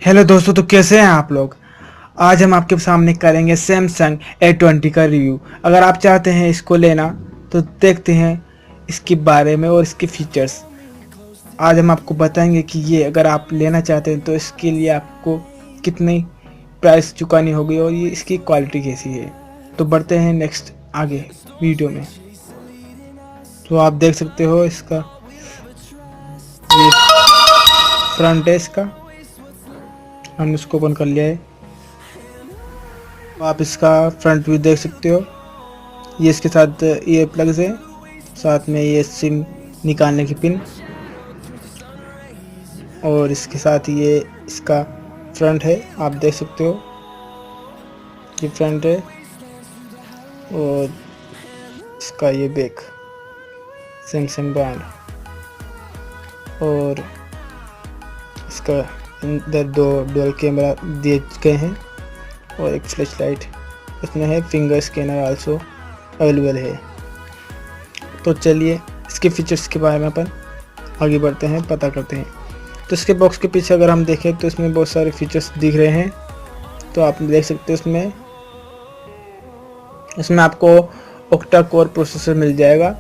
Hello दोस्तों, तो कैसे हैं आप लोग। आज हम आपके सामने करेंगे सैमसंग A20 का रिव्यू। अगर आप चाहते हैं इसको लेना तो देखते हैं इसके बारे में और इसके फीचर्स। आज हम आपको बताएंगे कि ये अगर आप लेना चाहते हैं तो इसके लिए आपको कितनी प्राइस चुकानी होगी और ये इसकी क्वालिटी कैसी है। तो बढ़ते हैं नेक्स्ट आगे वीडियो में। तो आप देख सकते हो इसका ये फ्रंट है इसका, हमने इसको ओपन कर लिया है। तो आप इसका फ्रंट व्यू देख सकते हो। ये इसके साथ ईयर प्लग्स है, साथ में ये सिम निकालने की पिन, और इसके साथ ये इसका फ्रंट है, आप देख सकते हो। ये फ्रंट है और इसका ये बैक सैमसंग ब्रांड, और इसका अंदर दो डुअल कैमरा दिए गए हैं और एक फ्लैश लाइट इसमें है। फिंगर स्कैनर आल्सो अवेलेबल है। तो चलिए इसके फीचर्स के बारे में अपन आगे बढ़ते हैं, पता करते हैं। तो इसके बॉक्स के पीछे अगर हम देखें तो इसमें बहुत सारे फीचर्स दिख रहे हैं। तो आप देख सकते हो इसमें आपको ओक्टा कोर प्रोसेसर मिल जाएगा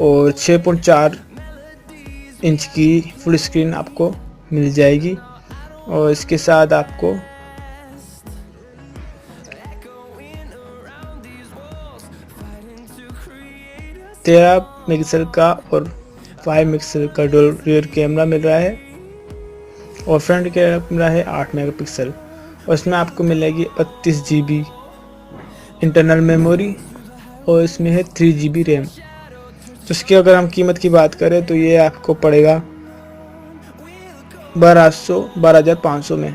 और 6.4 इंच की फुल स्क्रीन आपको मिल जाएगी। और इसके साथ आपको 13 मेगापिक्सल का और 5 मेगापिक्सल का डुअल रियर कैमरा मिल रहा है, और फ्रंट कैमरा है 8 मेगापिक्सल। और इसमें आपको मिलेगी 32 GB इंटरनल मेमोरी और इसमें है 3 GB रैम। तो इसकी अगर हम कीमत की बात करें तो ये आपको पड़ेगा 12,500 में।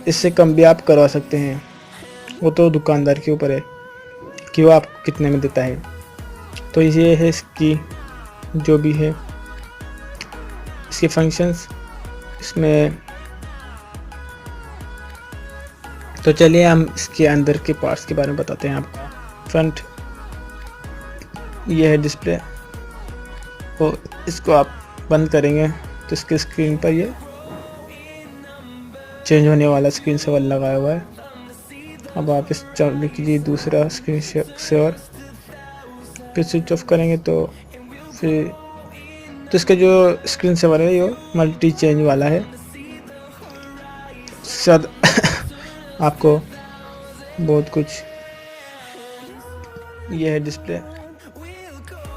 इससे कम भी आप करवा सकते हैं, वो तो दुकानदार के ऊपर है कि वो आपको कितने में देता है। तो ये है इसकी जो भी है इसके फंक्शंस इसमें। तो चलिए हम इसके अंदर के पार्ट्स के बारे में बताते हैं आपको। फ्रंट ये है डिस्प्ले, और इसको आप बंद करेंगे तो इसके स्क्रीन पर ये चेंज होने वाला स्क्रीन सेवर लगाया हुआ है। अब आप इस चालू कीजिए दूसरा स्क्रीन सेवर, फिर स्विच ऑफ करेंगे तो फिर इसका जो स्क्रीन सेवर है ये मल्टी चेंज वाला है। शायद आपको बहुत कुछ, ये है डिस्प्ले,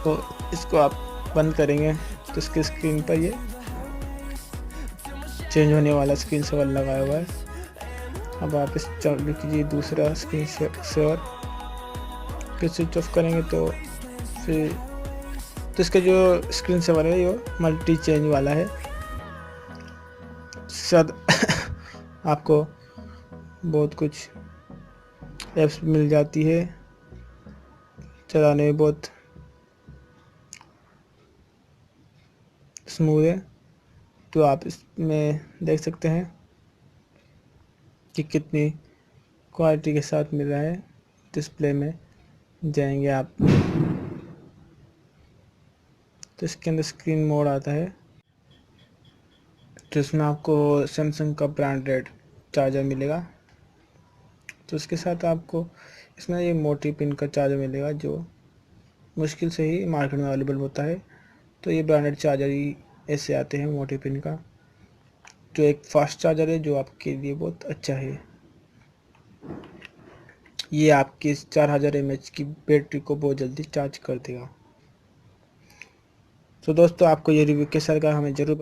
तो इसको आप बंद करेंगे तो इसके स्क्रीन पर ये चेंज होने वाला स्क्रीन सेवर लगाया हुआ है। अब आप इस चालू कीजिए दूसरा स्क्रीन सेवर, फिर स्विच ऑफ करेंगे तो फिर इसका जो स्क्रीन सेवर है ये मल्टी चेंज वाला है। शायद आपको बहुत कुछ ऐप्स मिल जाती है, चलाने में बहुत स्मूथ है। तो आप इसमें देख सकते हैं कि कितनी क्वालिटी के साथ मिल रहा है। डिस्प्ले में जाएंगे आप तो इसके अंदर स्क्रीन मोड आता है, तो इसमें आपको सैमसंग का ब्रांडेड चार्जर मिलेगा। तो इसके साथ आपको इसमें ये मोटी पिन का चार्जर मिलेगा जो मुश्किल से ही मार्केट में अवेलेबल होता है। तो ये ब्रांडेड चार्जर ही ऐसे आते हैं मोटी पिन का, जो एक फास्ट चार्जर है जो आपके लिए बहुत अच्छा है। ये आपकी 4000 mAh की बैटरी को बहुत जल्दी चार्ज कर देगा। तो दोस्तों आपको ये रिव्यू कैसा लगा हमें ज़रूर